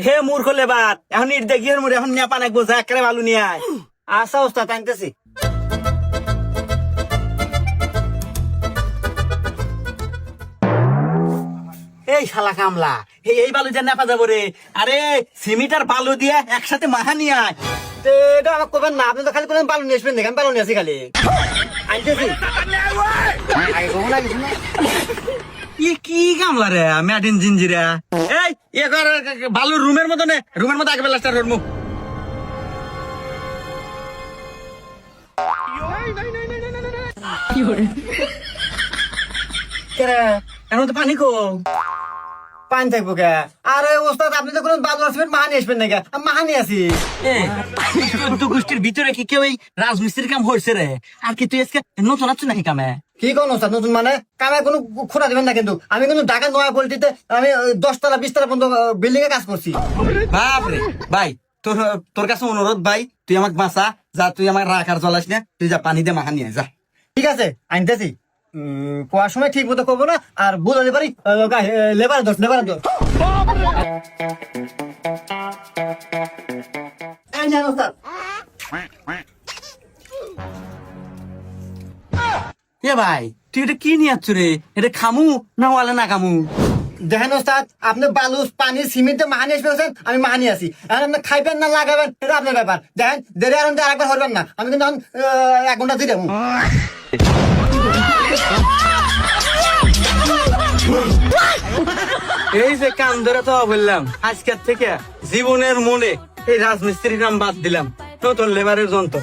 হে মূর্খ লেবার, এখন ইট দেখিয়ে মুড়ে এখন নেপা নাকবো যা একেবারে ভালো নিয়ে আয়। আচ্ছা ওস্তাদ আনতেছি। এই শালা কামলা, এই বালু যে নেপা যাবো রে। আরে সিমিট আর বালু দিয়ে একসাথে মাহা নিয়ে আয়। তো এটা আমাকে করবেন না, আপনি তো খালি কোনো বালু নিয়ে আসবেন দেখেন, বালু নিয়ে আসি খালি আনতেছি। আগে কখন আগে শুনে ই কি কামলা রে ম্যাডিন জিঞ্জিরা। এই এ কর বালু রুমের মতো নে, রুমের মতো আগে বেলাস্টার রুমু। এখন তো পানি কো পানি থাকবো কে? আরে ওস্তাদ আপনি তো কোনো বালু আসবেন মাহা নিয়ে আসবেন না কে? আমি মাহা নিয়ে আসি। চোদ্দ গোষ্ঠীর ভিতরে কি কেউ এই রাজমিস্ত্রির কাম হয়েছে রে? আর কি তুই আজকে নতুন আছো নাকি কামে? কি কোন ওস্তাদ নতুন মানে? কামে কোনো খোঁড়া দেবেন না কিন্তু। আমি কিন্তু ঢাকা নয়া পল্টিতে আমি 10 তলা 20 তলা পর্যন্ত বিল্ডিং এ কাজ করছি। বাপরে ভাই, তোর তোর কাছে অনুরোধ ভাই, তুই আমাকে বাঁচা। যা, তুই আমার রাখ আর জ্বলাস না, তুই যা পানি দিয়ে মাখা নিয়ে আয়, যা। ঠিক আছে আনতেছি। কোয়ার সময় ঠিক মতো করবো না, আর বুঝতে পারি লেবার দোষ, লেবার দোষ। এই নেন ওস্তাদ। এ ভাই, তুই এটা কি নিয়ে আসছো রে? এটা খামু না ওয়ালে না খামু? দেখেন ওস্তাদ, আপনি বালু পানি সিমেন্টে মাহানি আসবেন, আমি মাহানি আছি। এখন আপনি খাইবেন না লাগাবেন এটা আপনার ব্যাপার। দেখেন দেরি আর আরেকবার হরবেন না, আমি কিন্তু 1 ঘন্টা দিয়ে দেবো। এই যে কাম ধরে তো বললাম, আজকের থেকে জীবনের মনে এই রাজমিস্ত্রির নাম বাদ দিলাম, নতুন লেবারের যন্ত্র।